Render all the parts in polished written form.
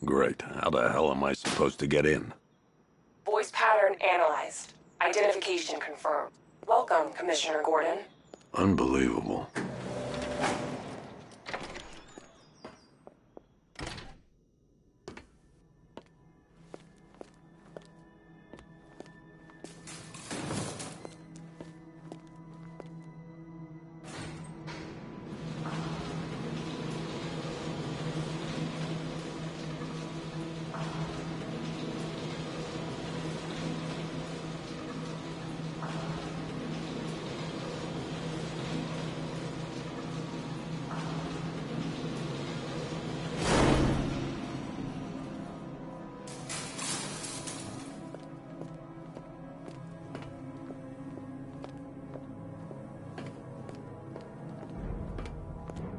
Great. How the hell am I supposed to get in? Voice pattern analyzed. Identification confirmed. Welcome, Commissioner Gordon. Unbelievable.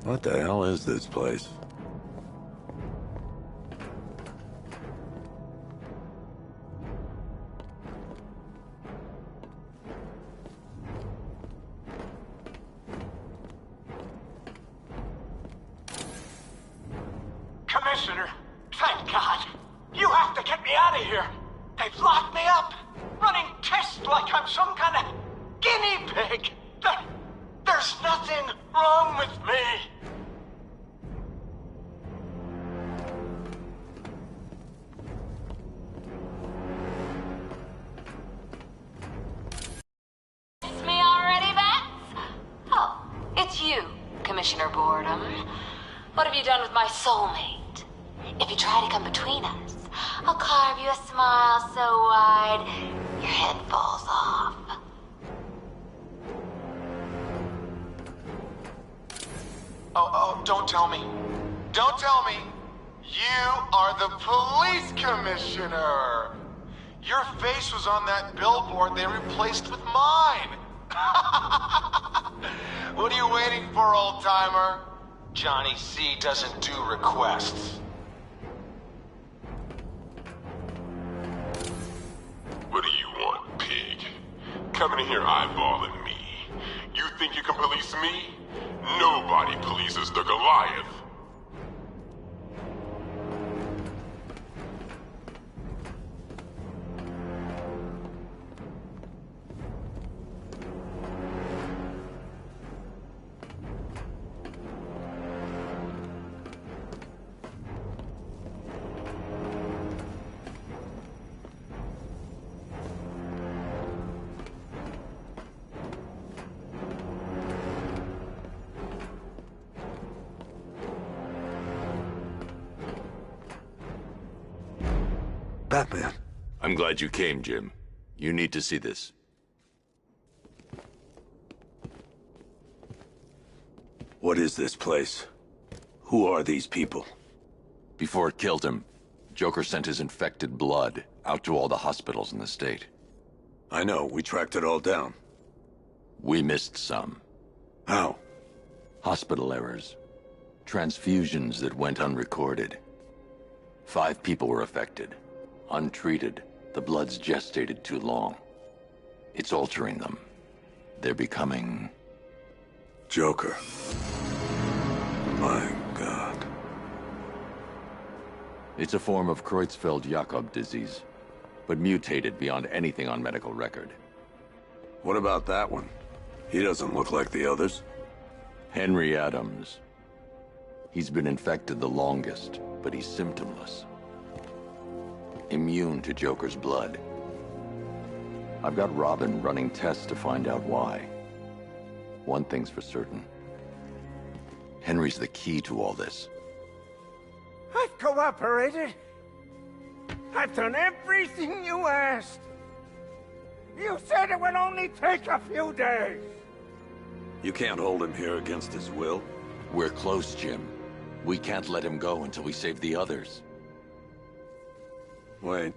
What the hell is this place? Commissioner, thank God. You have to get me out of here. They've locked me up, running tests like I'm some kind of guinea pig. There's nothing wrong with me. It's me already, Bats? Oh, it's you, Commissioner Boredom. What have you done with my soulmate? If you try to come between us, I'll carve you a smile so wide, your head falls off. Oh, don't tell me. Don't tell me. You are the police commissioner. Your face was on that billboard they replaced with mine. What are you waiting for, old-timer? Johnny C doesn't do requests. What do you want, pig? Coming in here eyeballing me. You think you can police me? Nobody polices the Goliath. Batman. I'm glad you came, Jim. You need to see this. What is this place? Who are these people? Before it killed him, Joker sent his infected blood out to all the hospitals in the state. I know, we tracked it all down. We missed some. How? Hospital errors. Transfusions that went unrecorded. 5 people were affected. Untreated, the blood's gestated too long. It's altering them. They're becoming... Joker. My God. It's a form of Creutzfeldt-Jakob disease, but mutated beyond anything on medical record. What about that one? He doesn't look like the others. Henry Adams. He's been infected the longest, but he's symptomless. Immune to Joker's blood. I've got Robin running tests to find out why. One thing's for certain. Henry's the key to all this. I've cooperated. I've done everything you asked. You said it would only take a few days. You can't hold him here against his will. We're close, Jim. We can't let him go until we save the others. Wait.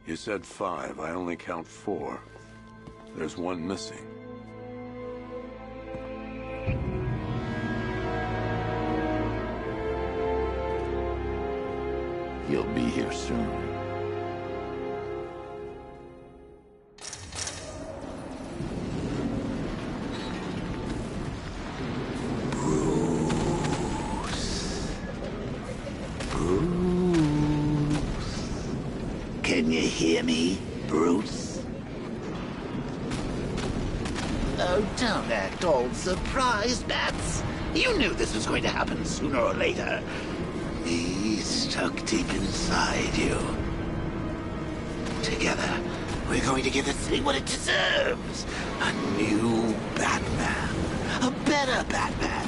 You said 5. I only count 4. There's one missing. He'll be here soon. hear me, Bruce? Oh, don't act all surprised, Bats. You knew this was going to happen sooner or later. He's stuck deep inside you. Together, we're going to give the city what it deserves. A new Batman. A better Batman.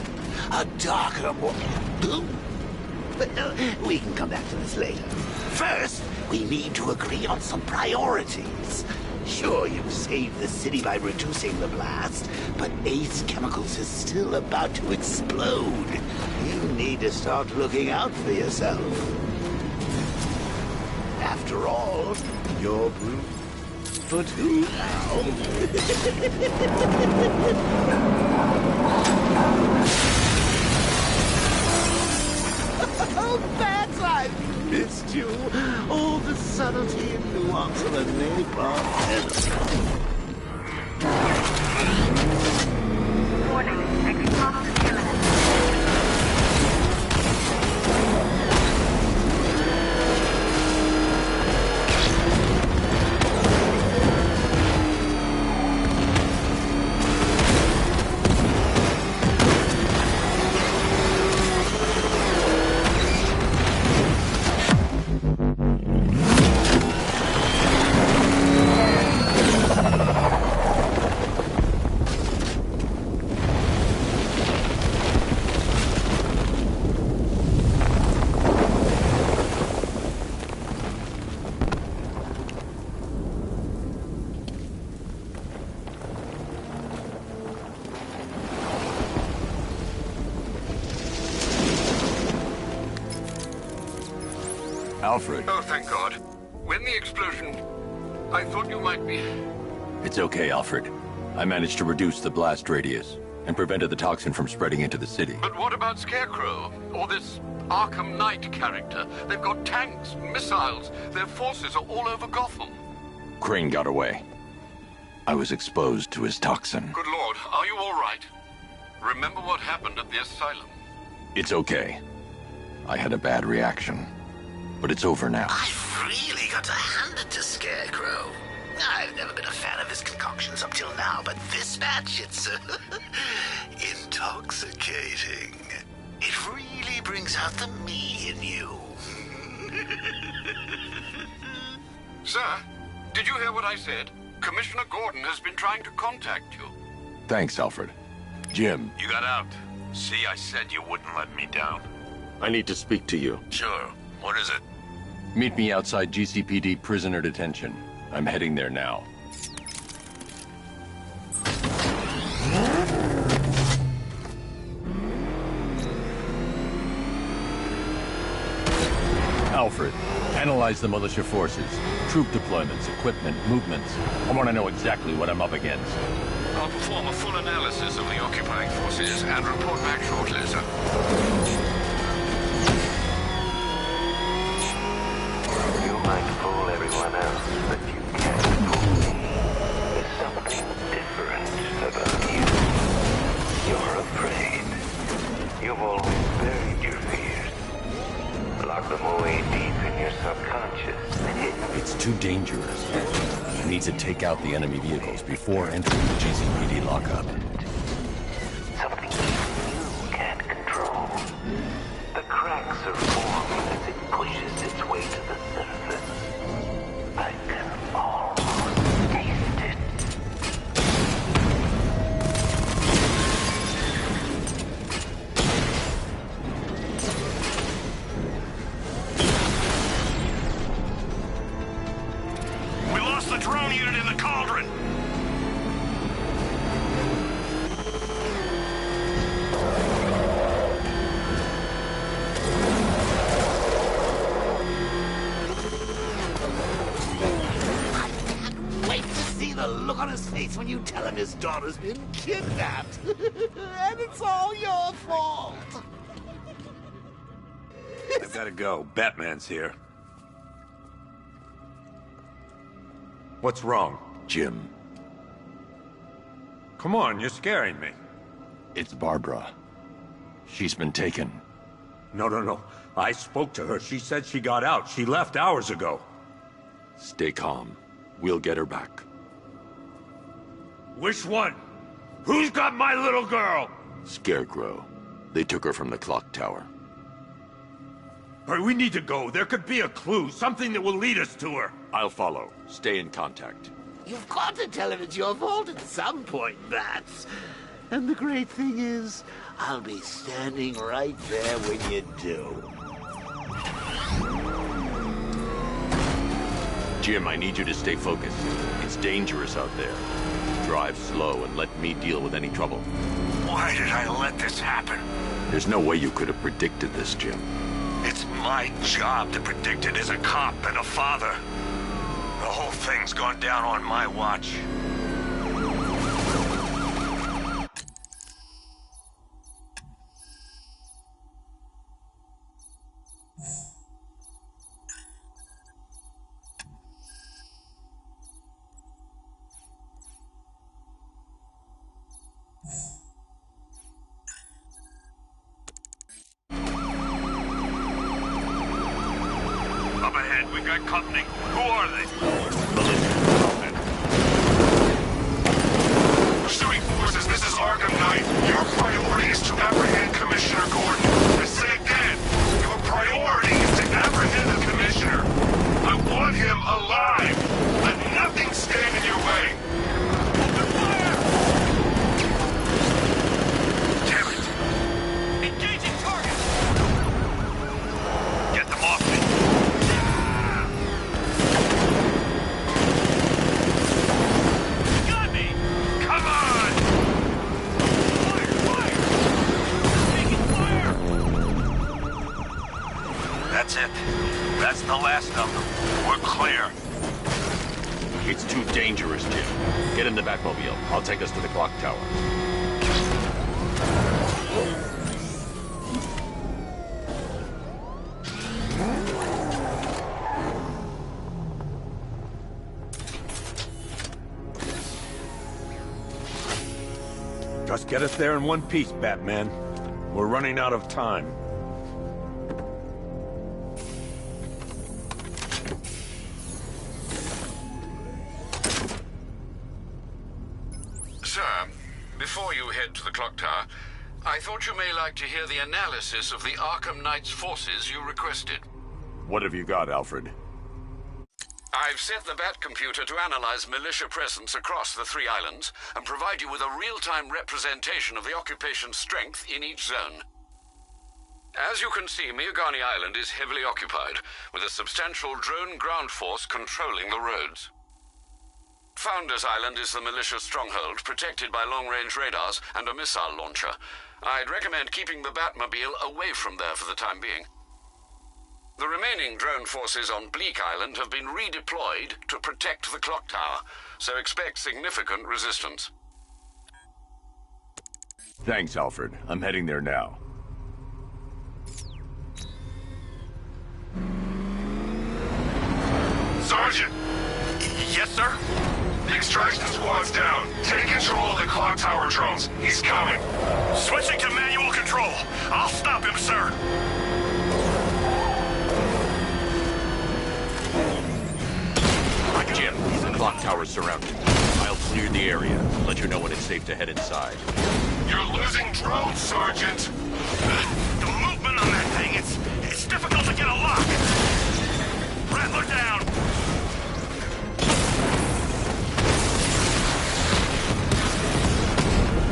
A darker, more... Well, we can come back to this later. First, we need to agree on some priorities. Sure, you've saved the city by reducing the blast, but Ace Chemicals is still about to explode. You need to start looking out for yourself. After all, you're Bruce. But who now? Oh, Bats, I've missed you. All the subtlety and nuance of a napalm. Warning, explosion imminent. Alfred. Oh, thank God. When the explosion... I thought you might be... It's okay, Alfred. I managed to reduce the blast radius and prevented the toxin from spreading into the city. But what about Scarecrow? Or this Arkham Knight character? They've got tanks, missiles. Their forces are all over Gotham. Crane got away. I was exposed to his toxin. Good Lord, are you all right? Remember what happened at the asylum? It's okay. I had a bad reaction. But it's over now. I've really got to hand it to Scarecrow. I've never been a fan of his concoctions up till now, but this batch, it's intoxicating. It really brings out the me in you. Sir, did you hear what I said? Commissioner Gordon has been trying to contact you. Thanks, Alfred. Jim. You got out. See, I said you wouldn't let me down. I need to speak to you. Sure. What is it? Meet me outside GCPD prisoner detention. I'm heading there now. Alfred, analyze the militia forces, troop deployments, equipment, movements. I want to know exactly what I'm up against. I'll perform a full analysis of the occupying forces and report back shortly, sir. You might fool everyone else, but you can't fool me. There's something different about you. You're afraid. You've always buried your fears. Lock them away deep in your subconscious. It's too dangerous. I need to take out the enemy vehicles before entering the GCPD lockup. Something you can't control. The cracks are forming as it pushes its way to the surface. I can almost taste it. We lost the drone unit in the cauldron! The look on his face when you tell him his daughter's been kidnapped. And it's all your fault. I've got to go. Batman's here. What's wrong? Jim. Come on, you're scaring me. It's Barbara. She's been taken. No. I spoke to her. She said she got out. She left hours ago. Stay calm. We'll get her back. Which one? Who's got my little girl? Scarecrow. They took her from the clock tower. All right, we need to go. There could be a clue, something that will lead us to her. I'll follow. Stay in contact. You've got to tell him it's your fault at some point, Bats. And the great thing is, I'll be standing right there when you do. Jim, I need you to stay focused. It's dangerous out there. Drive slow and let me deal with any trouble. Why did I let this happen? There's no way you could have predicted this, Jim. It's my job to predict it as a cop and a father. The whole thing's gone down on my watch. Up ahead, we've got company. Who are they? Pursuing forces, this is Arkham Knight. Your priority is to apprehend Commissioner Gordon. I say again, your priority is to apprehend the Commissioner. I want him alive. Let nothing stand in your way. Open fire! Damn it! Engaging target! Get them off me. Got me! Come on! Fire! Fire! Taking fire! That's it. That's the last of them. We're clear. It's too dangerous, Jim. Get in the Batmobile. I'll take us to the clock tower. Just get us there in one piece, Batman. We're running out of time. Sir, before you head to the clock tower, I thought you may like to hear the analysis of the Arkham Knight's forces you requested. What have you got, Alfred? I've set the Bat computer to analyze militia presence across the 3 islands and provide you with a real-time representation of the occupation strength in each zone. As you can see, Miagani Island is heavily occupied, with a substantial drone ground force controlling the roads. Founders Island is the militia stronghold, protected by long-range radars and a missile launcher. I'd recommend keeping the Batmobile away from there for the time being. The remaining drone forces on Bleak Island have been redeployed to protect the clock tower, so expect significant resistance. Thanks, Alfred. I'm heading there now. Sergeant! Yes, sir? The extraction squad's down. Take control of the clock tower drones. He's coming. Switching to manual control. I'll stop him, sir. Jim, the clock tower's surrounded. I'll clear the area. Let you know when it's safe to head inside. You're losing drones, Sergeant. The movement on that thing, it's difficult to get a lock. Rattler down.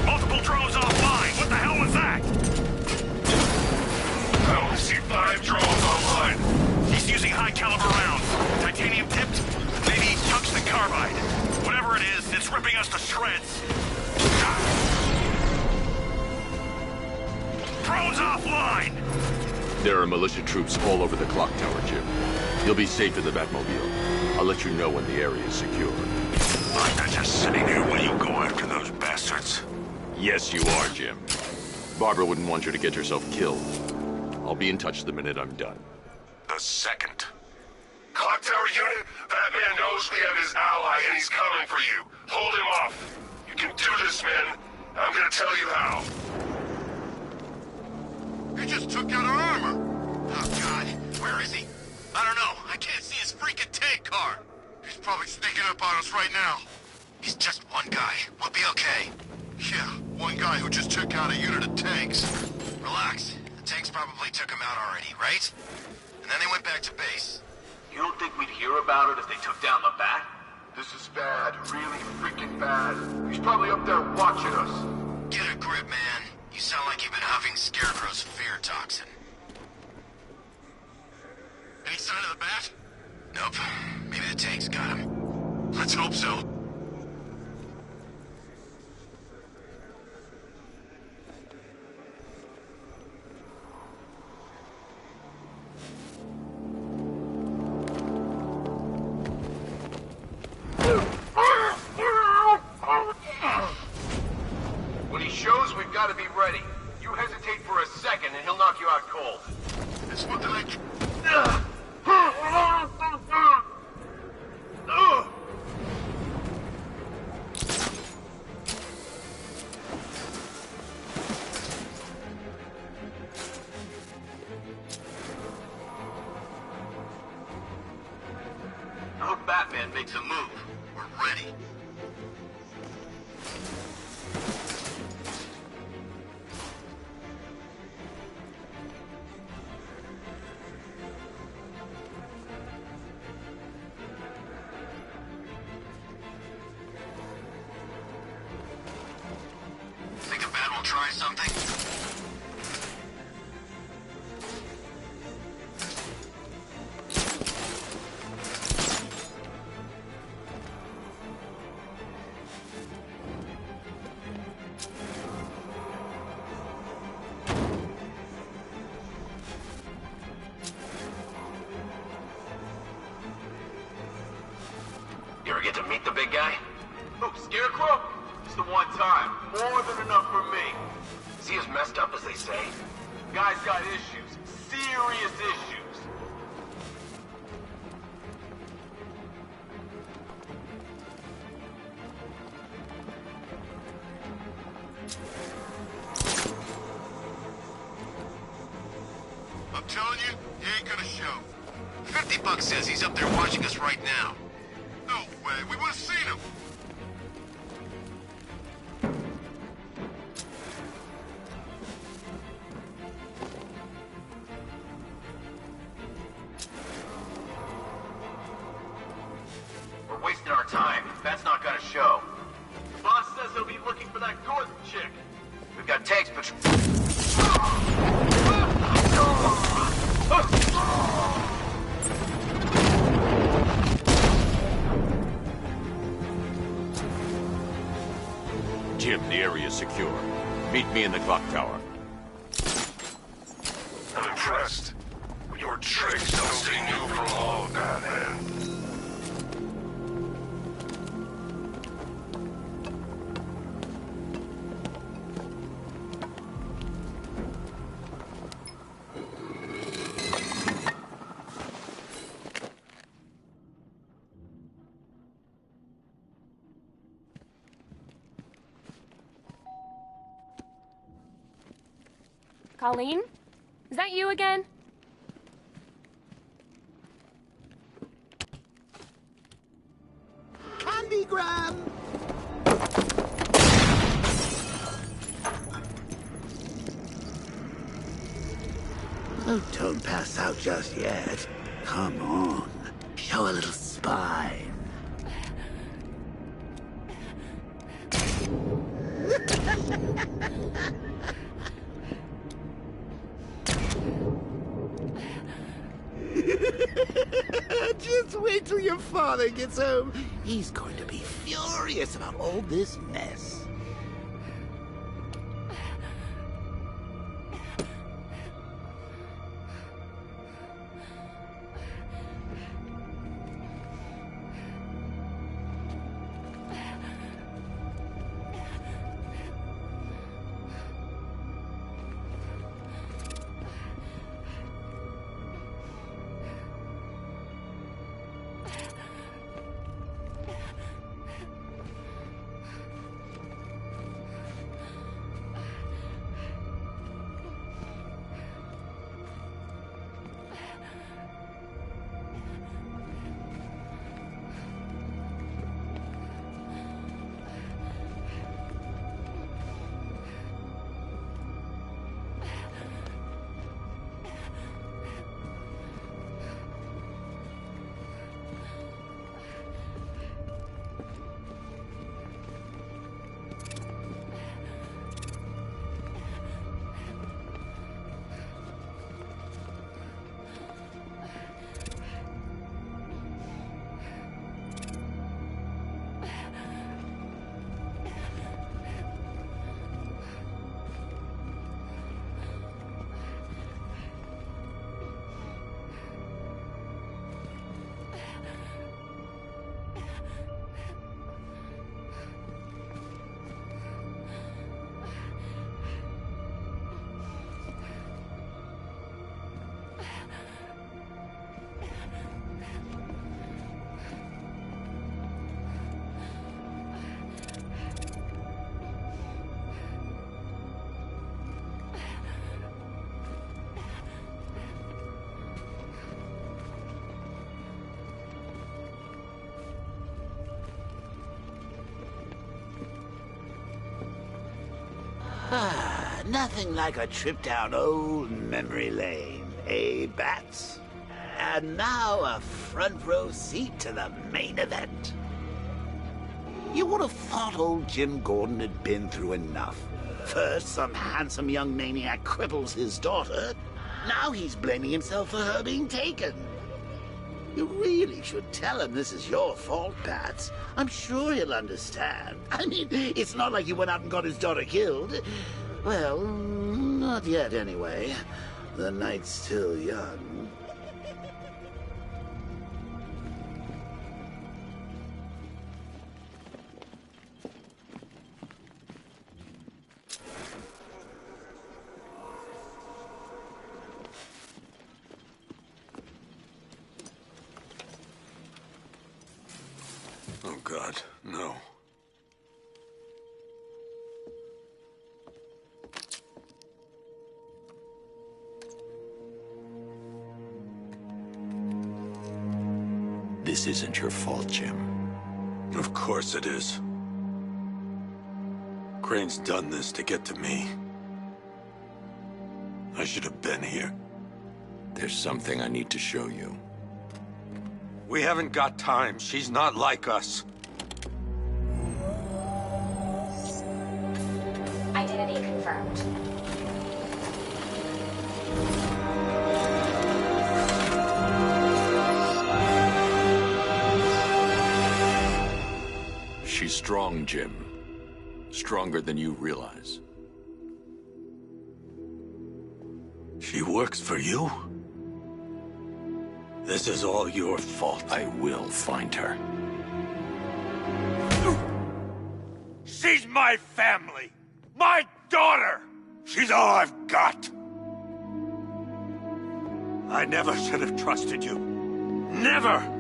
Multiple drones offline. What the hell was that? I only see 5 drones online. He's using high-caliber rounds. Titanium tipped? Maybe tungsten carbide. Whatever it is, it's ripping us to shreds. Drones offline! There are militia troops all over the clock tower, Jim. You'll be safe in the Batmobile. I'll let you know when the area is secure. I'm not just sitting here while you go after those bastards. Yes, you are, Jim. Barbara wouldn't want you to get yourself killed. I'll be in touch the minute I'm done. The second. Clock tower unit, Batman knows we have his ally and he's coming for you. Hold him off. You can do this, man. I'm gonna tell you how. He just took out our armor. Oh, God. Where is he? I don't know. I can't see his freaking tank car. probably sneaking up on us right now. He's just one guy. We'll be okay. Yeah, one guy who just took out a unit of tanks. Relax. The tanks probably took him out already, right? And then they went back to base. You don't think we'd hear about it if they took down the bat? This is bad. Really freaking bad. He's probably up there watching us. Get a grip, man. You sound like you've been huffing Scarecrow's fear toxin. Any sign of the bat? Nope. Maybe the tanks got him. Let's hope so. When he shows, we've got to be ready. You hesitate for a second and he'll knock you out cold. It's what the heck? I hope Batman makes a move. We're ready. Think the bat will try something? You ever get to meet the big guy? Who, Scarecrow? It's the one time. More than enough for me. Is he as messed up as they say? Guy's got issues. Serious issues. I'm telling you, he ain't gonna show. $50 says he's up there watching us right now. No way, we would've seen him. We're wasting our time. That's not gonna show. The boss says he'll be looking for that Gordon chick. We've got tanks, but... Jim, the area's secure. Meet me in the clock tower. I'm impressed. Your tricks don't stay new for long, Batman. Colleen? Is that you again? Candygram! Oh, don't pass out just yet. Come on. Show a little spine. Just wait till your father gets home. He's going to be furious about all this mess. Nothing like a trip down old memory lane, eh, Bats? And now a front row seat to the main event. You would have thought old Jim Gordon had been through enough. First, some handsome young maniac cripples his daughter. Now he's blaming himself for her being taken. You really should tell him this is your fault, Bats. I'm sure he'll understand. I mean, it's not like you went out and got his daughter killed. Well, not yet anyway. The night's still young. Oh, God, no. This isn't your fault, Jim. Of course it is. Crane's done this to get to me. I should have been here. There's something I need to show you. We haven't got time. She's not like us. Identity confirmed. She's strong, Jim. Stronger than you realize. She works for you? This is all your fault. I will find her. She's my family! My daughter! She's all I've got! I never should have trusted you. Never!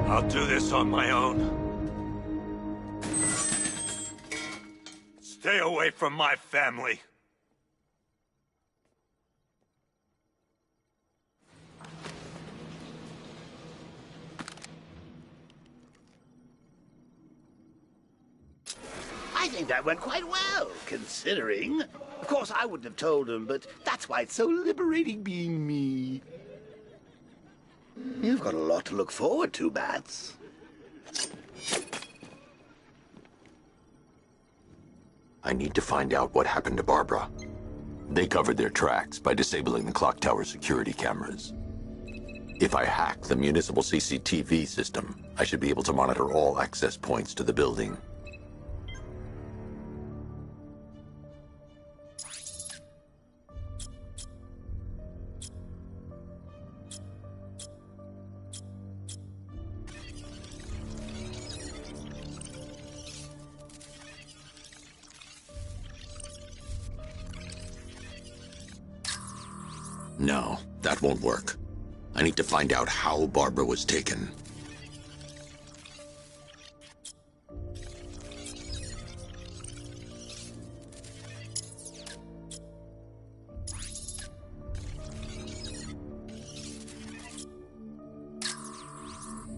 I'll do this on my own. Stay away from my family. I think that went quite well, considering. Of course, I wouldn't have told him, but that's why it's so liberating being me. You've got a lot to look forward to, Bats. I need to find out what happened to Barbara. They covered their tracks by disabling the clock tower security cameras. If I hack the municipal CCTV system, I should be able to monitor all access points to the building. No, that won't work. I need to find out how Barbara was taken.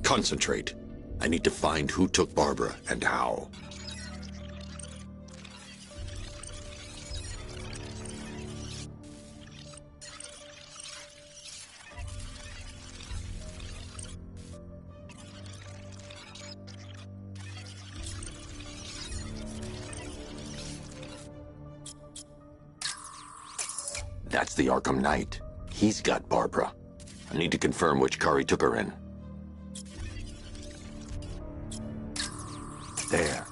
Concentrate. I need to find who took Barbara and how. That's the Arkham Knight. He's got Barbara. I need to confirm which car he took her in. There.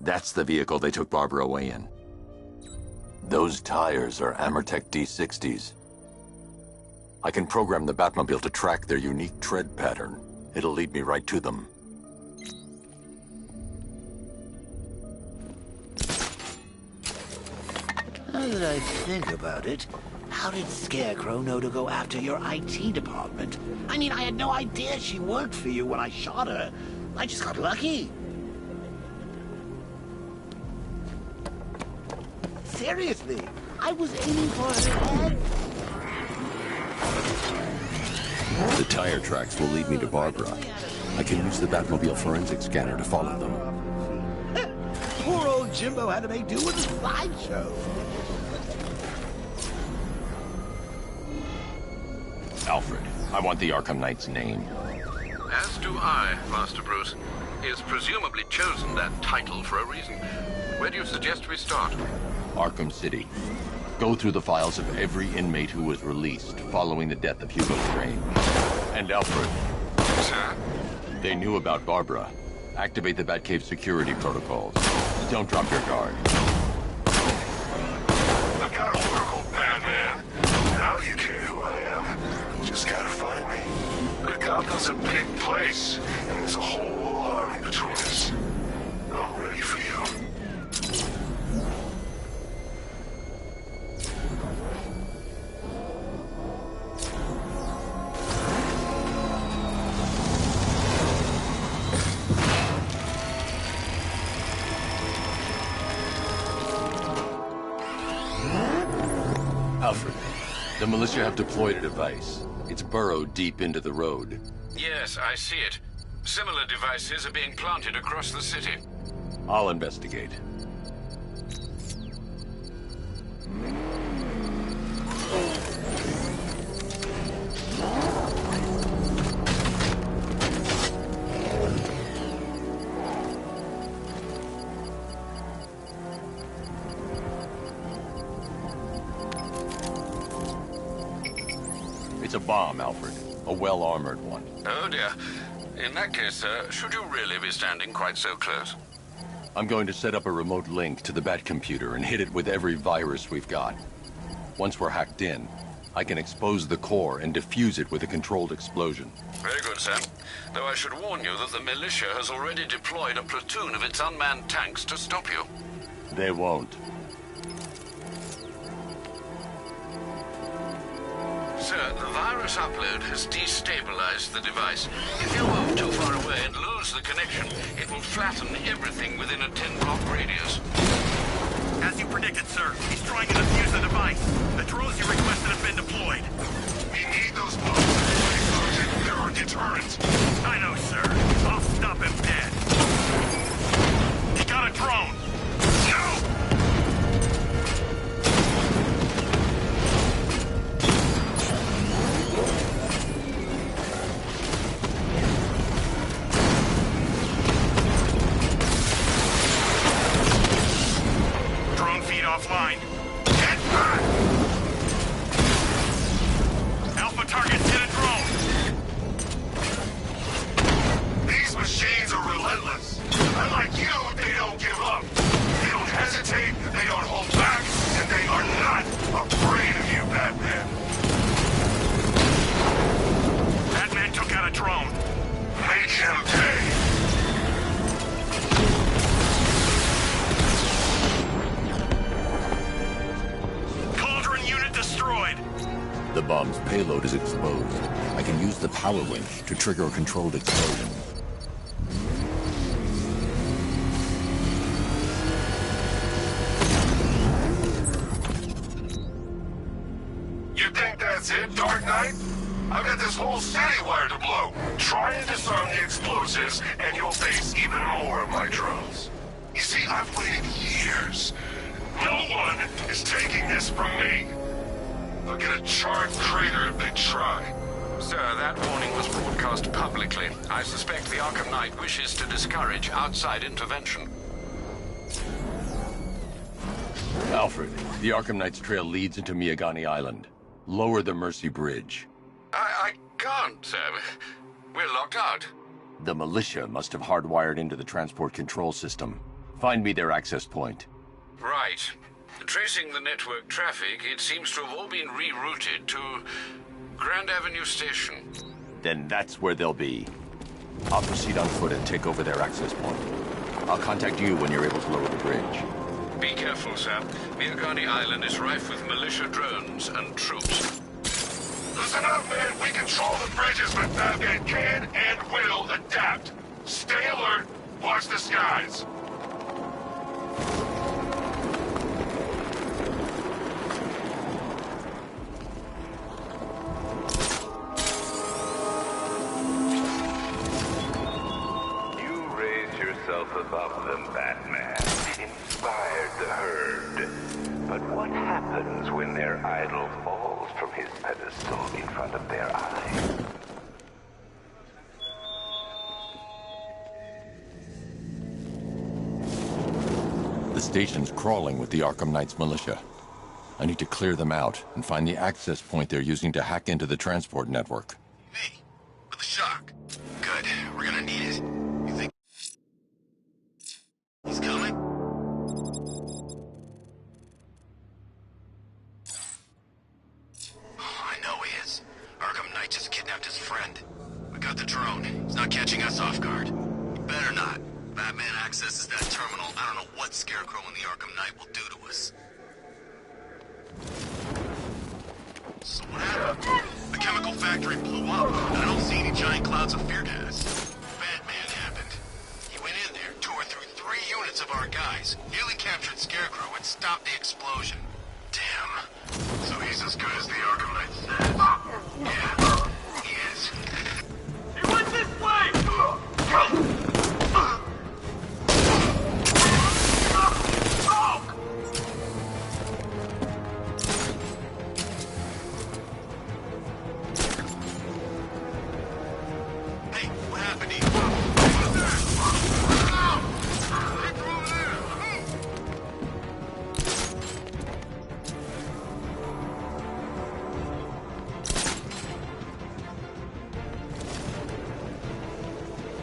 That's the vehicle they took Barbara away in. Those tires are Amertech D60s. I can program the Batmobile to track their unique tread pattern. It'll lead me right to them. Now that I think about it, how did Scarecrow know to go after your IT department? I mean, I had no idea she worked for you when I shot her. I just got lucky. Seriously, I was aiming for her head. The tire tracks will lead me to Barbara. I can use the Batmobile forensic scanner to follow them. Poor old Jimbo had to make do with a slideshow. Alfred, I want the Arkham Knight's name. As do I, Master Bruce. He has presumably chosen that title for a reason. Where do you suggest we start? Arkham City. Go through the files of every inmate who was released following the death of Hugo Strange. And Alfred. Sir? They knew about Barbara. Activate the Batcave security protocols. Don't drop your guard. I got a Oracle, Batman. Now you care who I am. Just gotta find me. But Gotham's a big place, and there's a whole army between us. I'm ready for you. Alfred, the militia have deployed a device. It's burrowed deep into the road. Yes, I see it. Similar devices are being planted across the city. I'll investigate. It's a bomb, Alfred. A well-armored one. Oh dear. In that case, should you really be standing quite so close? I'm going to set up a remote link to the Batcomputer and hit it with every virus we've got. Once we're hacked in, I can expose the core and defuse it with a controlled explosion. Very good, Sam. Though I should warn you that the militia has already deployed a platoon of its unmanned tanks to stop you. They won't. Sir, the virus upload has destabilized the device. If you move too far away and lose the connection, it will flatten everything within a 10-block radius. As you predicted, sir, he's trying to defuse the device. The drones you requested have been deployed. We need those bombs. They're our deterrent. I know, sir. I'll stop him dead. He got a drone. No! Offline. Get back! Alpha targets hit a drone. These machines are relentless. Unlike you, they don't give up. They don't hesitate, they don't hold back, and they are not afraid of you, Batman. Batman took out a drone. Make him pay. Destroyed. The bomb's payload is exposed. I can use the power winch to trigger a controlled explosion. You think that's it, Dark Knight? I've got this whole city wired to blow. Try and disarm the explosives, and you'll face even more of my drones. You see, I've waited years. No one is taking this from me. I'll get a charred crater if they try. Sir, that warning was broadcast publicly. I suspect the Arkham Knight wishes to discourage outside intervention. Alfred, the Arkham Knight's trail leads into Miagani Island. Lower the Mercy Bridge. I can't, sir. We're locked out. The militia must have hardwired into the transport control system. Find me their access point. Right. Tracing the network traffic, it seems to have all been rerouted to Grand Avenue Station. Then that's where they'll be. I'll proceed on foot and take over their access point. I'll contact you when you're able to lower the bridge. Be careful, sir. Miagani Island is rife with militia drones and troops. Listen up, man. We control the bridges, but Batman can and will adapt. Stay alert. Watch the skies. yourself above them, Batman. Inspired the herd. But what happens when their idol falls from his pedestal in front of their eyes? The station's crawling with the Arkham Knight's militia. I need to clear them out and find the access point they're using to hack into the transport network. Me? With the shock? Good. We're gonna need it. You think he's coming? Oh, I know he is. Arkham Knight just kidnapped his friend. We got the drone. He's not catching us off guard. He better not. Batman accesses that terminal. I don't know what Scarecrow and the Arkham Knight will do to us. So what happened? The chemical factory blew up. I don't see any giant clouds of fear gas. Batman happened. He went in there, tore through 3 units of our guys, nearly captured Scarecrow, and stopped the explosion. Damn. So he's as good as the Arkham Knight says. Yeah, he is. He went this way! Hey, what happened to you?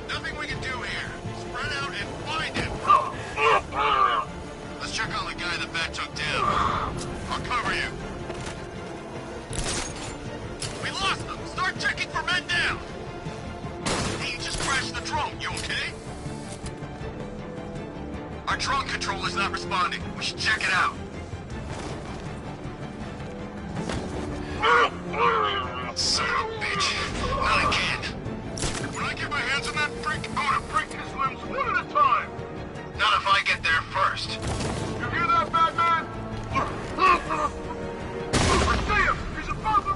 Nothing we can do here. Spread out and find him. Let's check on the guy the bat took down. I'll cover you. We lost him. Start checking for men down. Hey, you just crashed the drone. You okay? Our drone controller's not responding. We should check it out. Son of a bitch. Not again. When I get my hands on that freak, I'm gonna break his limbs one at a time. Not if I get there first. You hear that, Batman? I see him! He's above him!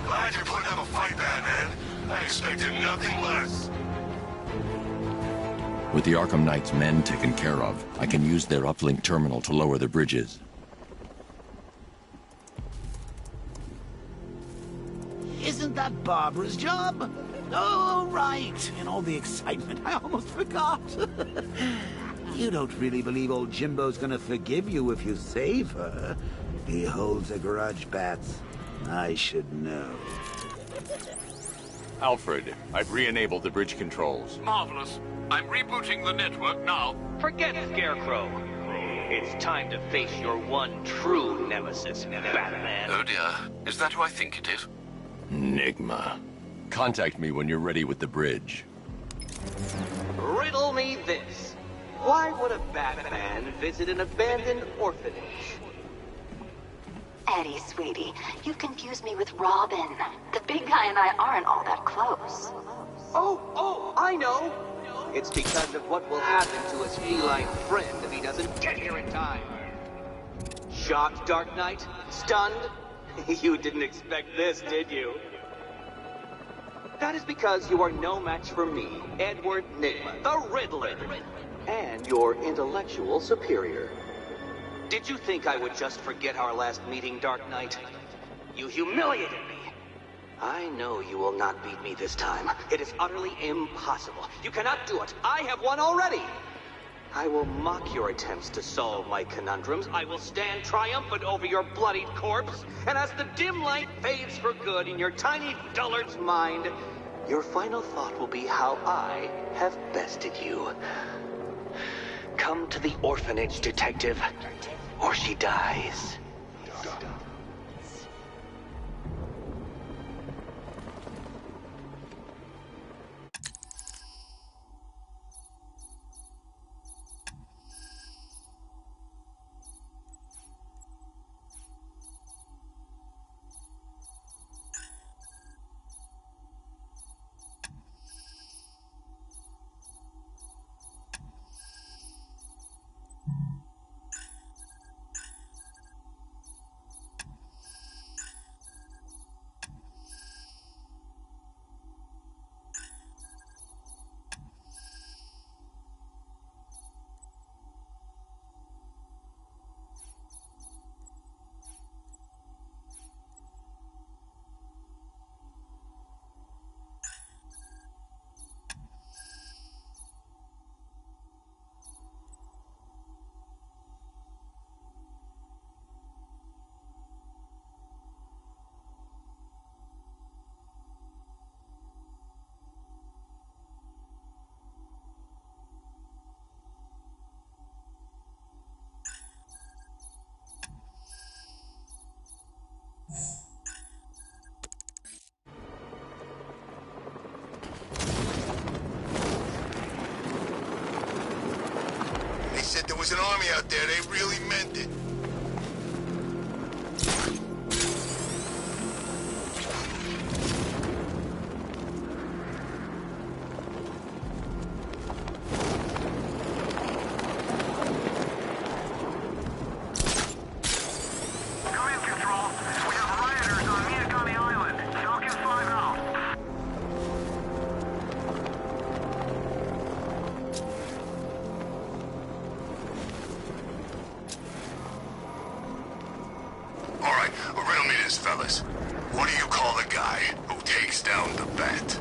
Glad you're putting up a fight, Batman. I expected nothing less. With the Arkham Knight's men taken care of, I can use their uplink terminal to lower the bridges. Isn't that Barbara's job? Oh, right. In all the excitement, I almost forgot. You don't really believe old Jimbo's gonna forgive you if you save her. He holds a grudge, Bats. I should know. Alfred, I've re-enabled the bridge controls. Marvelous. I'm rebooting the network now. Forget Scarecrow. It's time to face your one true nemesis, Batman. Oh dear. Is that who I think it is? Enigma. Contact me when you're ready with the bridge. Riddle me this. Why would a Batman visit an abandoned orphanage? Eddie, sweetie, you've confused me with Robin. The big guy and I aren't all that close. Oh, I know. It's because of what will happen to his feline friend if he doesn't get here in time. Shocked, Dark Knight? Stunned? You didn't expect this, did you? That is because you are no match for me, Edward Nygma, the Riddler, and your intellectual superior. Did you think I would just forget our last meeting, Dark Knight? You humiliated me. I know you will not beat me this time. It is utterly impossible. You cannot do it. I have won already. I will mock your attempts to solve my conundrums. I will stand triumphant over your bloodied corpse. And as the dim light fades for good in your tiny dullard's mind, your final thought will be how I have bested you. Come to the orphanage, detective, or she dies. was an army out there. They really meant it. Fellas, what do you call the guy who takes down the bat?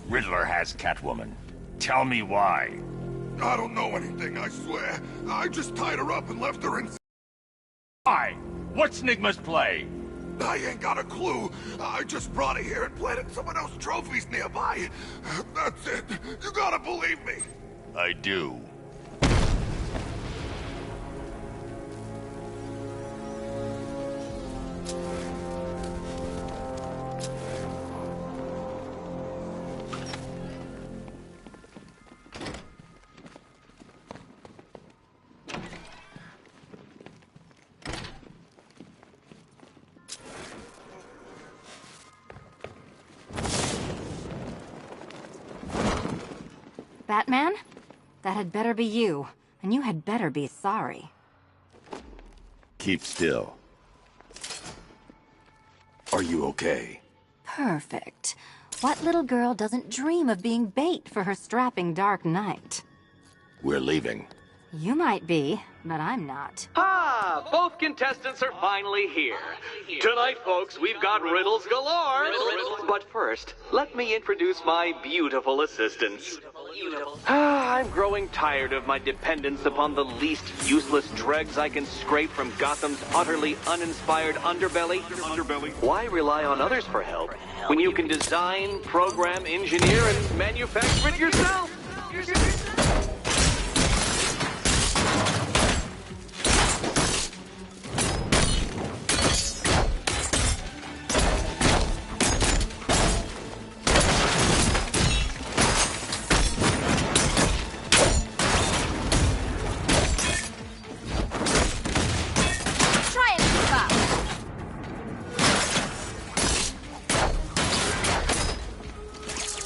Riddler has Catwoman. Tell me why. I don't know anything, I swear. I just tied her up and left her in... Why? What's Nigma's play? I ain't got a clue. I just brought her here and planted someone else's trophies nearby. That's it. You gotta believe me. I do. Batman? That had better be you, and you had better be sorry. Keep still. Are you okay? Perfect. What little girl doesn't dream of being bait for her strapping Dark Knight? We're leaving. You might be, but I'm not. Ah, both contestants are finally here. Tonight, folks, we've got riddles galore. But first, let me introduce my beautiful assistants. I'm growing tired of my dependence upon the least useless dregs I can scrape from Gotham's utterly uninspired underbelly. Why rely on others for help when you can design, program, engineer, and manufacture it yourself?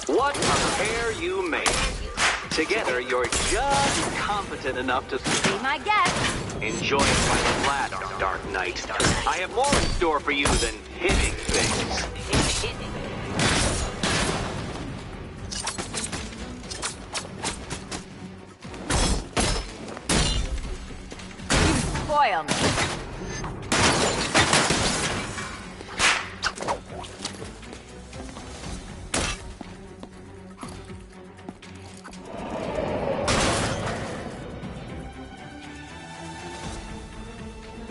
What a pair you make. Together, you're just competent enough to be my guest. Enjoy it by the last, Dark Knight. I have more in store for you than hitting things. You spoil me.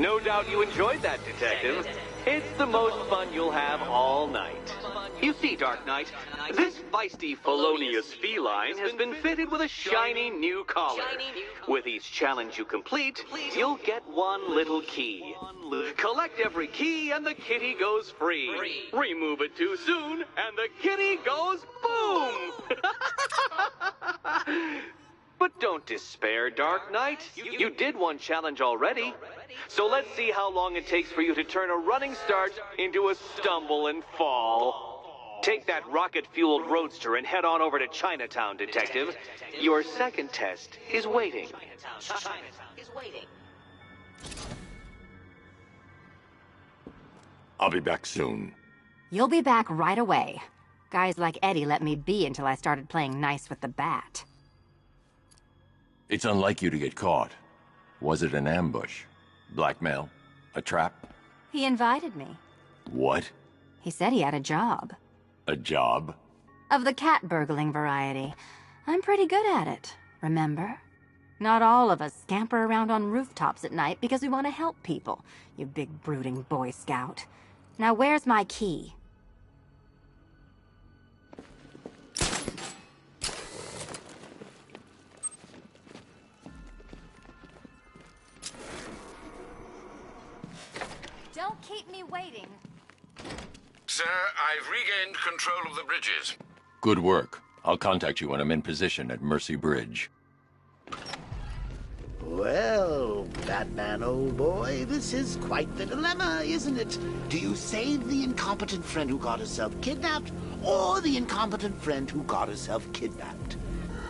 No doubt you enjoyed that, Detective. It's the most fun you'll have all night. You see, Dark Knight, this feisty, felonious feline has been fitted with a shiny new collar. With each challenge you complete, you'll get one little key. Collect every key and the kitty goes free. Remove it too soon and the kitty goes boom! But don't despair, Dark Knight. You did one challenge already. So let's see how long it takes for you to turn a running start into a stumble and fall. Take that rocket-fueled roadster and head on over to Chinatown, Detective. Your second test is waiting. I'll be back soon. You'll be back right away. Guys like Eddie let me be until I started playing nice with the bat. It's unlike you to get caught. Was it an ambush? Blackmail? A trap? He invited me. What? He said he had a job. A job? Of the cat burgling variety. I'm pretty good at it, remember? Not all of us scamper around on rooftops at night because we want to help people, you big brooding Boy Scout. Now where's my key? Don't keep me waiting. Sir, I've regained control of the bridges. Good work. I'll contact you when I'm in position at Mercy Bridge. Well, Batman, old boy, this is quite the dilemma, isn't it? Do you save the incompetent friend who got herself kidnapped, or the incompetent friend who got herself kidnapped?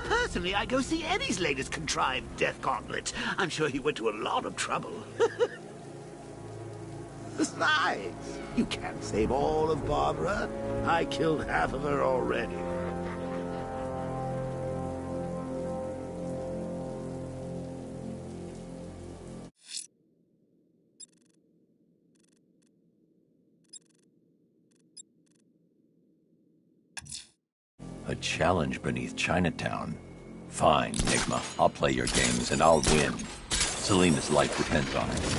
Personally, I go see Eddie's latest contrived death gauntlet. I'm sure he went to a lot of trouble. Besides, you can't save all of Barbara. I killed half of her already. A challenge beneath Chinatown. Fine, Enigma. I'll play your games and I'll win. Selena's life depends on it.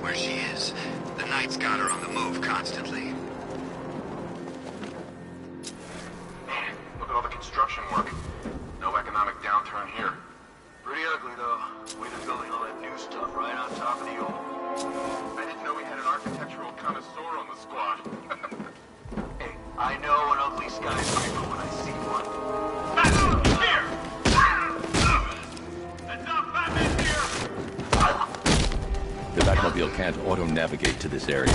Where she is. The Knight's got her on the move constantly. Man, look at all the construction work. No economic downturn here. Pretty ugly, though. Way they're building all that new stuff right on top of the old. I didn't know we had an architectural connoisseur on the squad. Hey, I know an ugly skyscraper when I see one. Here! Enough, Batman's here! The Batmobile can't auto-navigate to this area.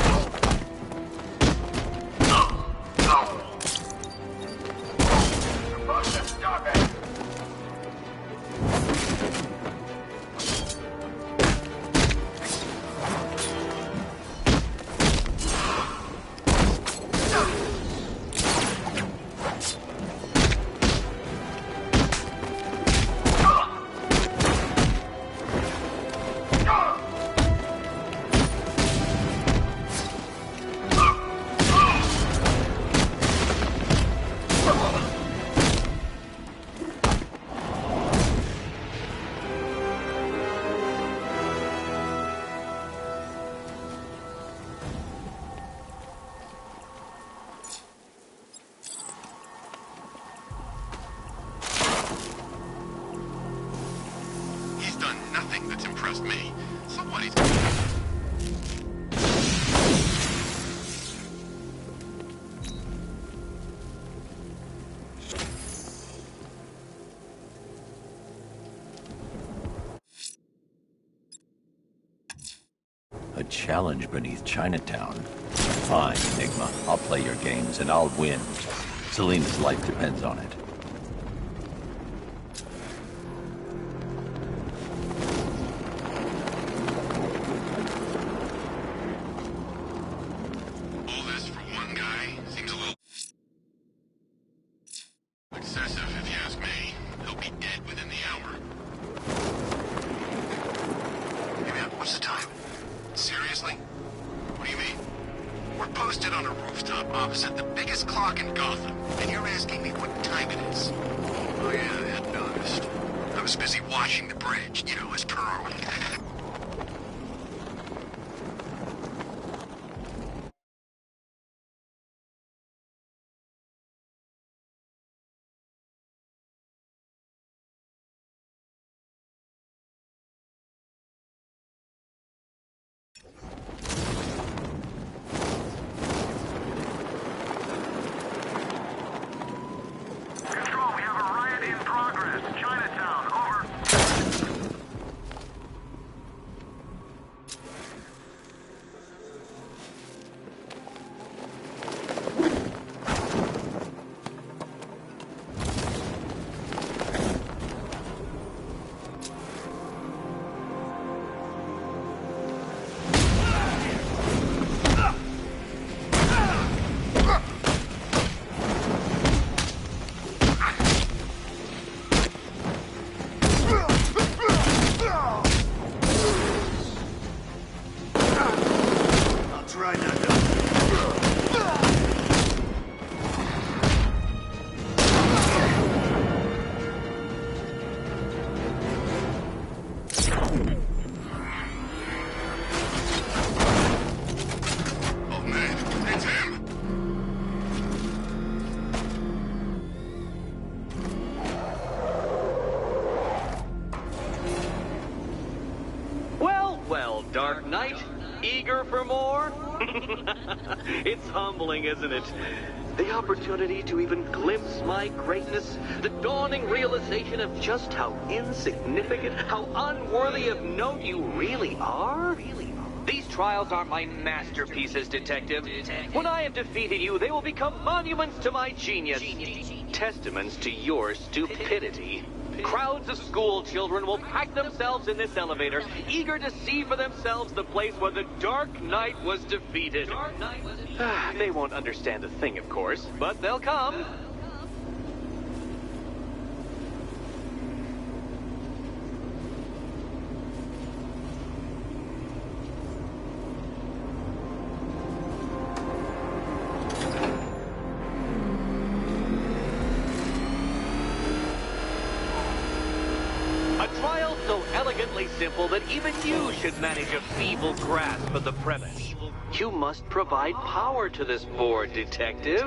That's impressed me. So what he's... A challenge beneath Chinatown. Fine, Enigma. I'll play your games and I'll win. Selena's life depends on it. try not to... Oh man, it's him! Well, Dark Knight, eager for more? It's humbling, isn't it? The opportunity to even glimpse my greatness, the dawning realization of just how insignificant, how unworthy of note you really are? These trials are my masterpieces, Detective. When I have defeated you, they will become monuments to my genius, testaments to your stupidity. Crowds of school children will pack themselves in this elevator, eager to see for themselves the place where the Dark Knight was defeated. They won't understand a thing, of course, but they'll come. Simple that even you should manage a feeble grasp of the premise. You must provide power to this board, Detective.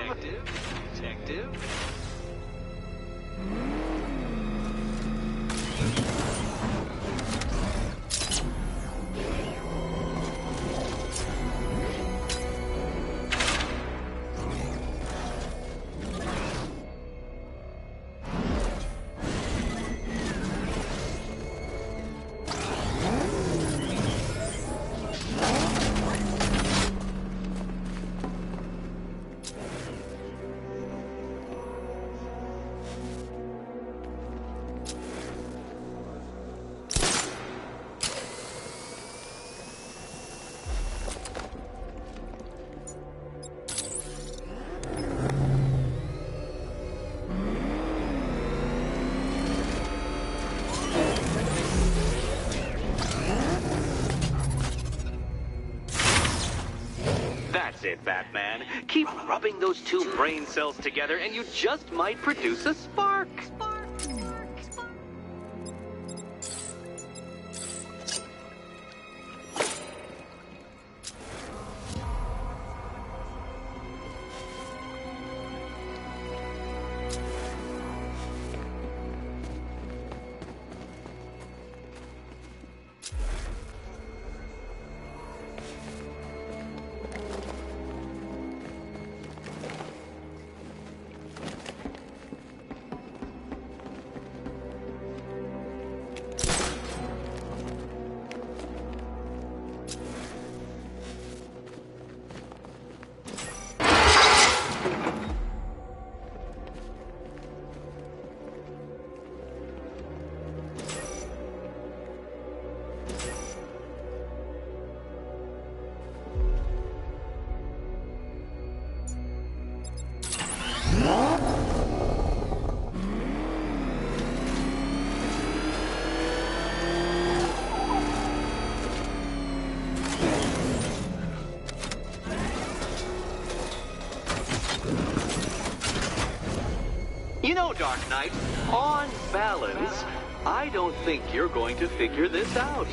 That's it, Batman. Keep rubbing those two brain cells together and you just might produce a spark. You know, Dark Knight, on balance, I don't think you're going to figure this out.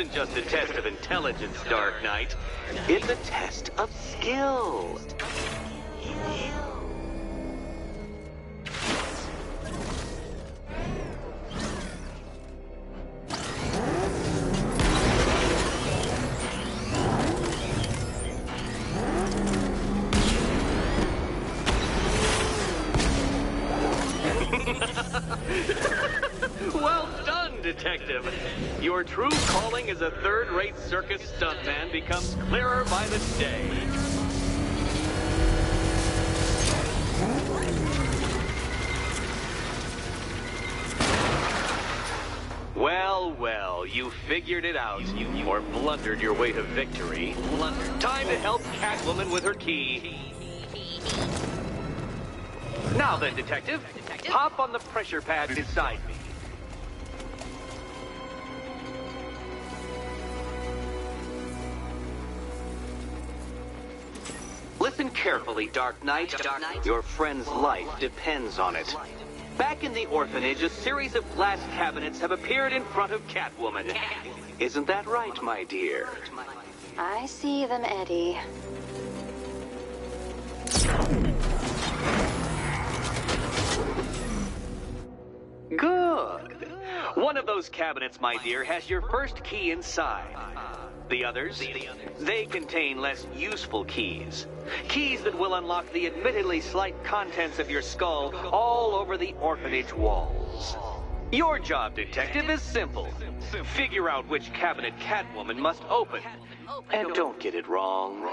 isn't just a test of intelligence, Dark Knight. It's a test of skill. Well done, Detective. Your true calling as a third-rate circus stuntman becomes clearer by the day. Well, well, you figured it out, or blundered your way to victory. Time to help Catwoman with her key. Now then, Detective, hop on the pressure pad beside me. Listen carefully, Dark Knight. Your friend's life depends on it. Back in the orphanage, a series of glass cabinets have appeared in front of Catwoman. Isn't that right, my dear? I see them, Eddie. Good. One of those cabinets, my dear, has your first key inside. The others, they contain less useful keys. Keys that will unlock the admittedly slight contents of your skull all over the orphanage walls. Your job, Detective, is simple. Figure out which cabinet Catwoman must open. And don't get it wrong.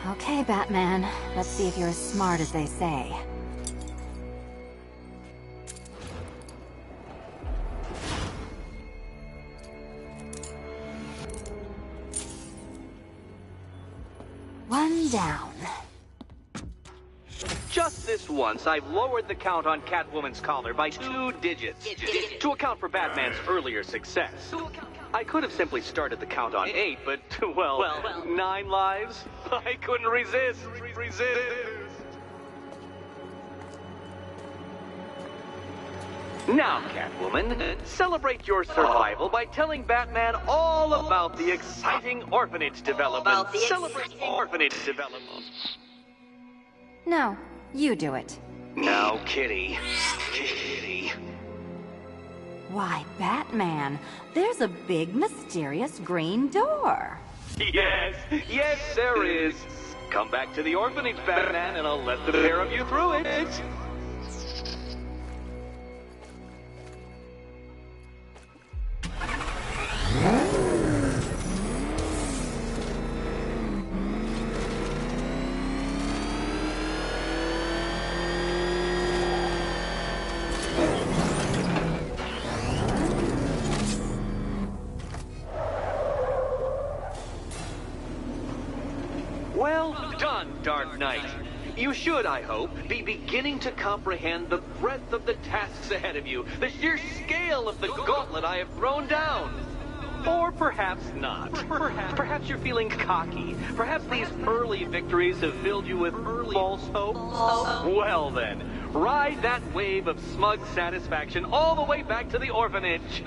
Okay, Batman. Let's see if you're as smart as they say. One down. Just this once, I've lowered the count on Catwoman's collar by 2 digits to account for Batman's earlier success. I could have simply started the count on 8, but, well, 9 lives? I couldn't resist. Now, Catwoman, celebrate your survival by telling Batman all about the exciting orphanage development. Celebrate orphanage development. No, you do it. Now, Kitty. Kitty. Why, Batman, there's a big, mysterious green door. Yes, there is. Come back to the orphanage, Batman, and I'll let the pair of you through it. Well done, Dark Knight. You should, I hope, be beginning to comprehend the breadth of the tasks ahead of you, the sheer scale of the gauntlet I have thrown down. Or perhaps not. Perhaps you're feeling cocky. Perhaps these early victories have filled you with false hope. Well then, Ride that wave of smug satisfaction all the way back to the orphanage.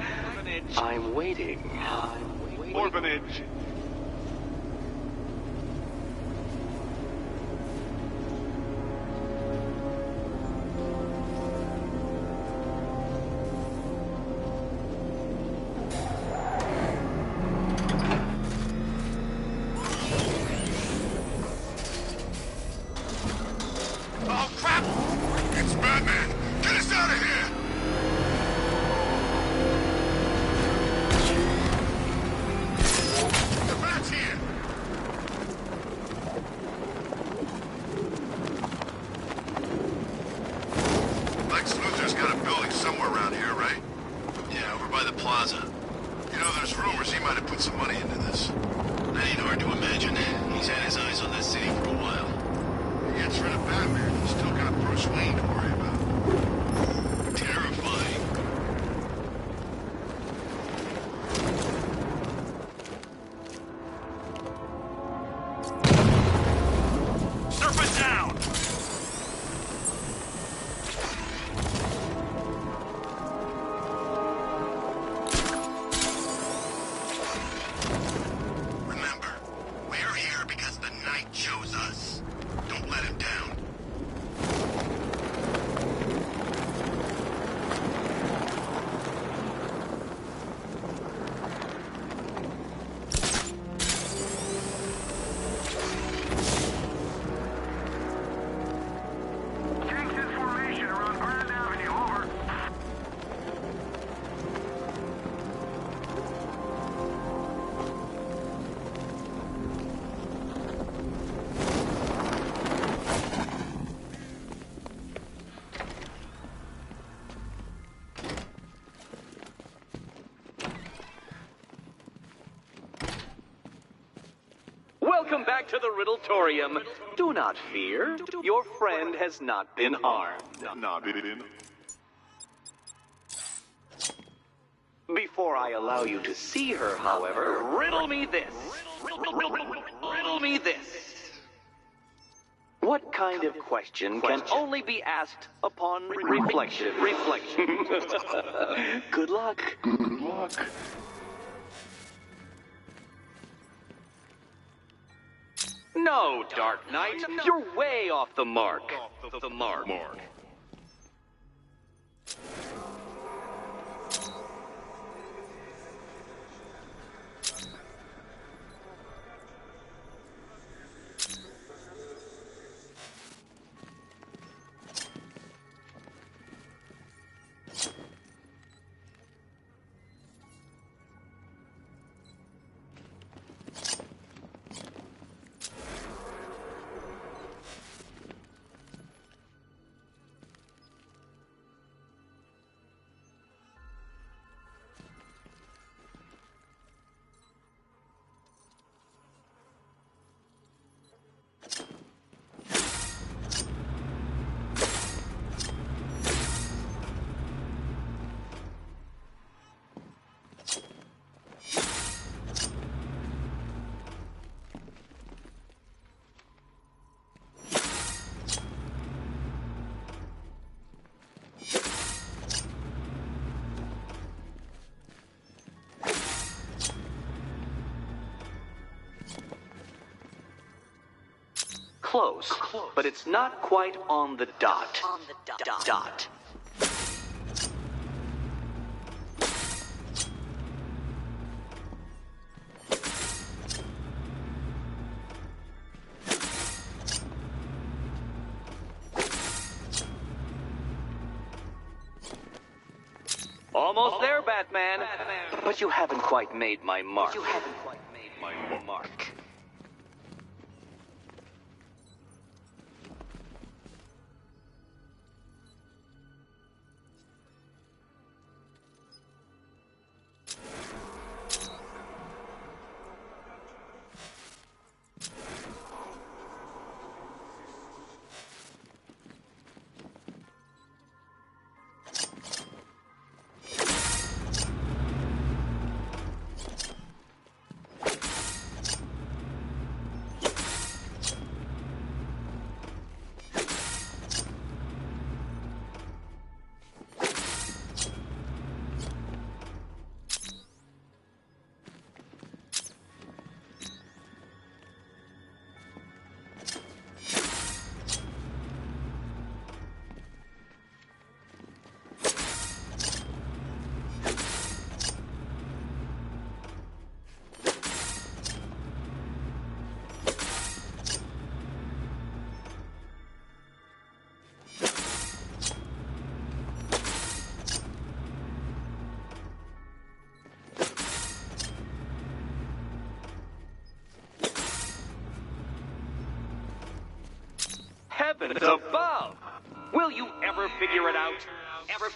I'm waiting. Orphanage. Oh, crap! It's Batman! Get us out of here! The Bat's here! Lex Luthor's got a building somewhere around here, right? Yeah, over by the plaza. You know, there's rumors he might have put some money into this. That ain't hard to imagine. He's had his eyes on that city for a while. He gets rid of Batman. He's still got Bruce Wayne to worry about. Terrifying. Serpent down! Remember, we're here because the Knight chose us. Don't let him down. Jinx is formation around Grand Avenue, over. Welcome back to the Riddletorium. Do not fear. Your friend has not been harmed. Not in. Before I allow you to see her, however, riddle me this. Riddle me this. What kind of question can only be asked upon reflection? Good luck. Good luck. No, Dark Knight, you're way off the mark. Mark. Close, but it's not quite on the dot. Dot. Almost there, Batman. But you haven't quite made my mark. weapons above. Will you ever figure it out? Ever.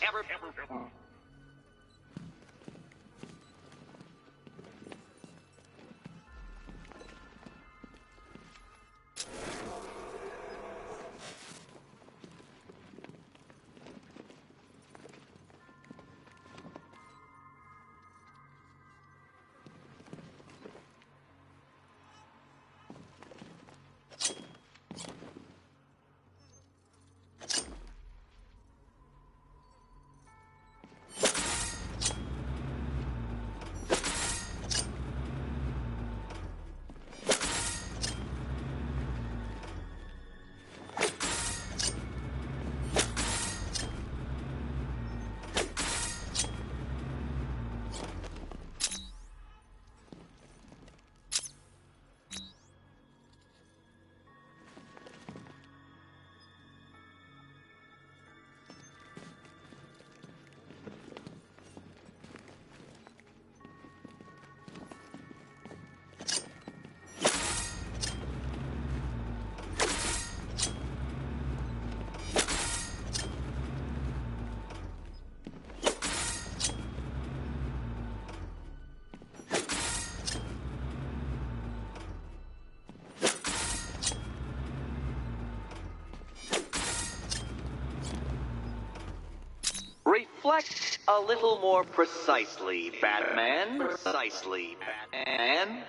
Reflect a little more precisely, Batman. Precisely, Batman.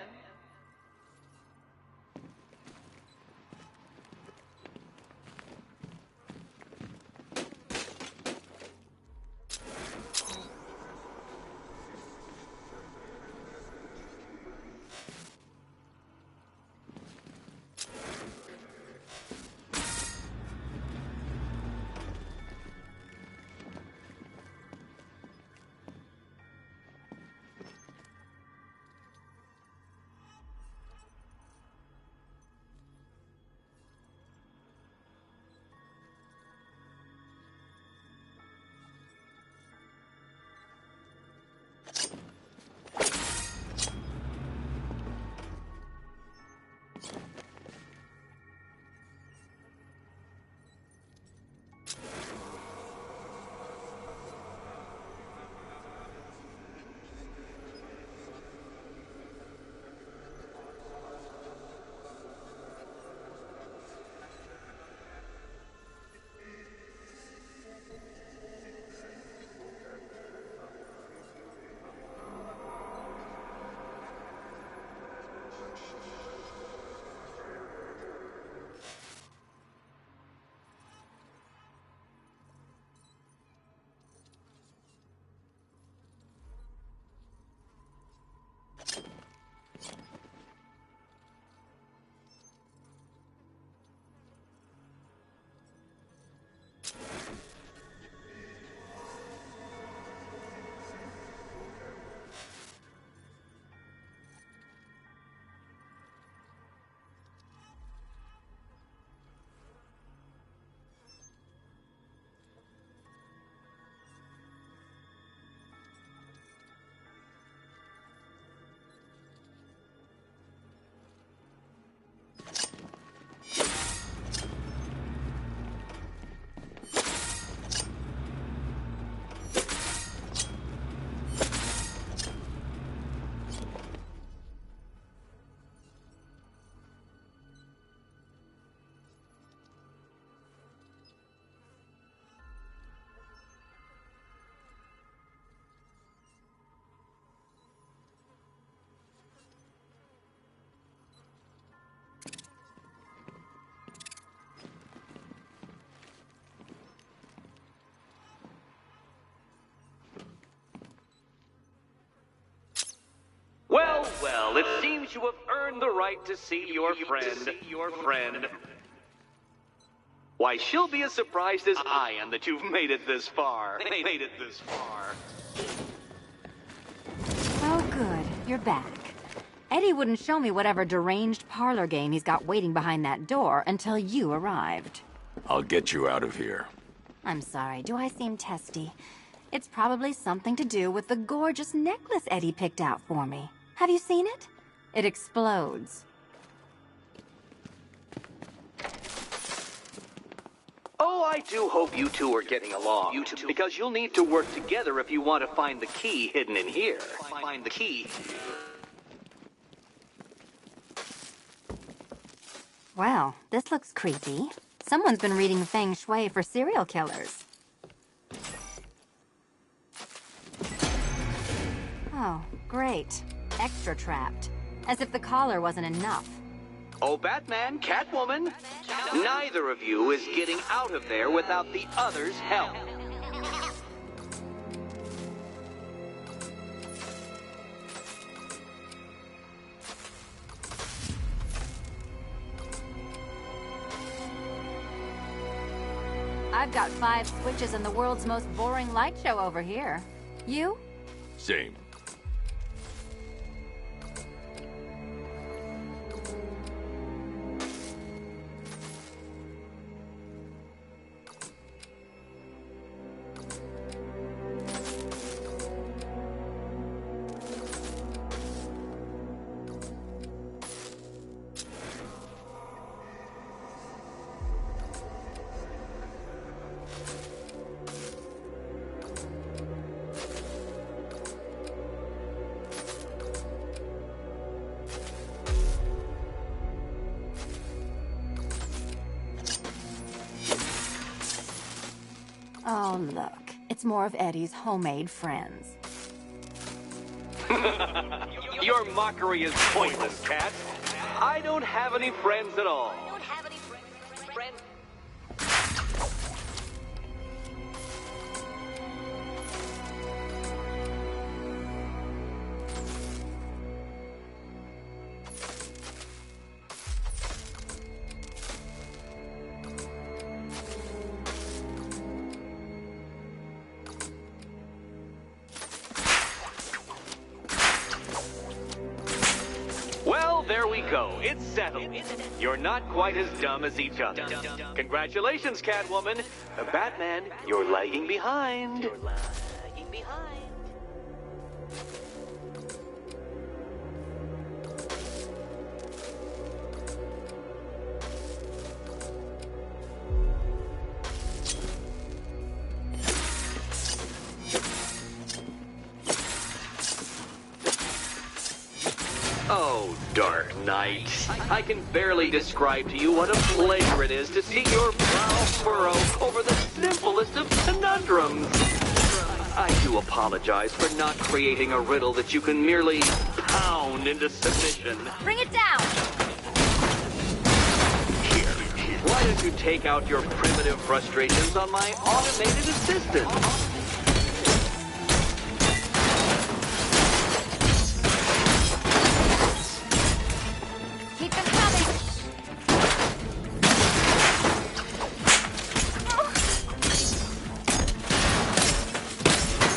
Well, it seems you have earned the right to see your friend. Why, she'll be as surprised as I am that you've made it this far. Oh, good. You're back. Eddie wouldn't show me whatever deranged parlor game he's got waiting behind that door until you arrived. I'll get you out of here. I'm sorry, do I seem testy? It's probably something to do with the gorgeous necklace Eddie picked out for me. Have you seen it? It explodes. Oh, I do hope you two are getting along. Because you'll need to work together if you want to find the key hidden in here. Find the key. Well, this looks creepy. Someone's been reading Feng Shui for serial killers. Oh, great. Extra trapped. As if the collar wasn't enough. Oh, Batman, Catwoman, neither of you is getting out of there without the other's help. I've got 5 switches and the world's most boring light show over here. You? Same. Oh, look. It's more of Eddie's homemade friends. Your mockery is pointless, Cat. I don't have any friends at all. Well, there we go. It's settled. You're not quite as dumb as each other. Congratulations, Catwoman. Batman, you're lagging behind. Oh, Dark Knight. I can barely describe to you what a pleasure it is to see your brow furrow over the simplest of conundrums. I do apologize for not creating a riddle that you can merely pound into submission. Bring it down! Why don't you take out your primitive frustrations on my automated assistant?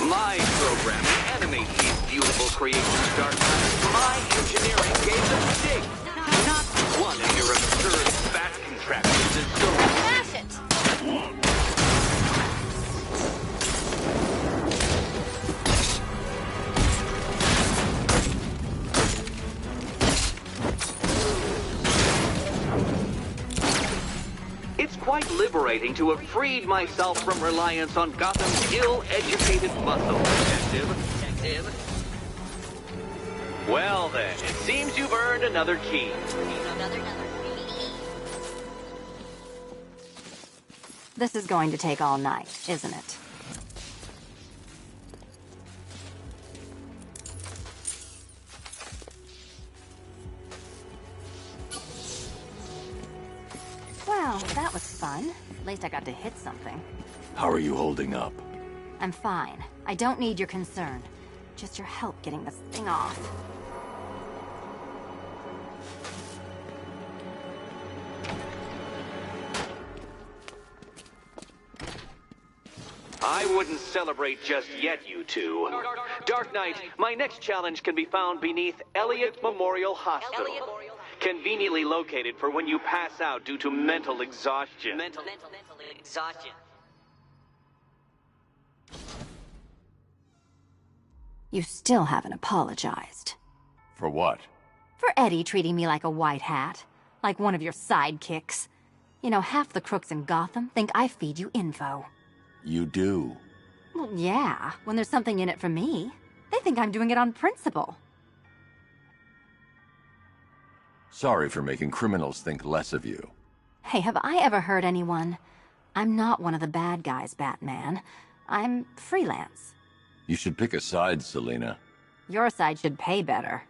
My programming animates these beautiful creations, Dark Knight. My engineering gave them dig. Not one of your absurd bat contraptions is so... Smash it! It's quite liberating to have freed myself from reliance on Gotham's ill-educated muscle, Detective. Well then, it seems you've earned another key. This is going to take all night, isn't it? Well, that was fun. At least I got to hit something. How are you holding up? I'm fine. I don't need your concern. Just your help getting this thing off. I wouldn't celebrate just yet, you two. Dark Knight, my next challenge can be found beneath Elliott Memorial Hospital. Conveniently located for when you pass out due to mental exhaustion. Mental exhaustion. You still haven't apologized. For what? For Eddie treating me like a white hat. Like one of your sidekicks. You know, half the crooks in Gotham think I feed you info. You do. Well, yeah, when there's something in it for me. They think I'm doing it on principle. Sorry for making criminals think less of you. Hey, have I ever hurt anyone? I'm not one of the bad guys, Batman. I'm freelance. You should pick a side, Selina. Your side should pay better.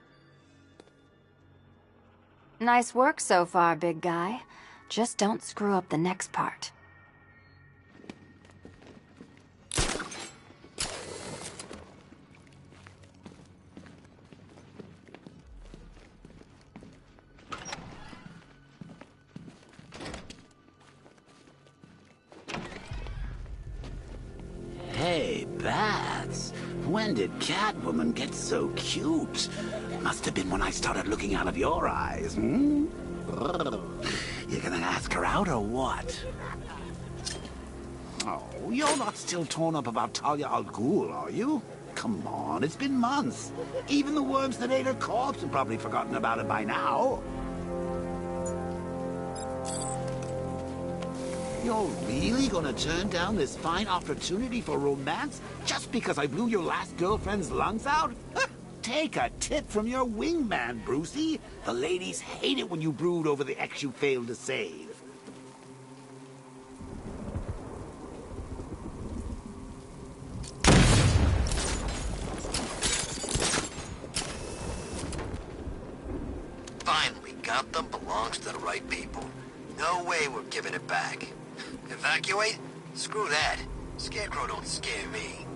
Nice work so far, big guy. Just don't screw up the next part. Hey, Bats. When did Catwoman get so cute? Must have been when I started looking out of your eyes, hmm? You gonna ask her out or what? Oh, you're not still torn up about Talia al Ghul, are you? Come on, it's been months. Even the worms that ate her corpse have probably forgotten about it by now. You're really gonna turn down this fine opportunity for romance just because I blew your last girlfriend's lungs out? Take a tip from your wingman, Brucey. The ladies hate it when you brood over the ex you failed to save. Finally, Gotham belongs to the right people. No way we're giving it back. Evacuate? Screw that. Scarecrow don't scare me.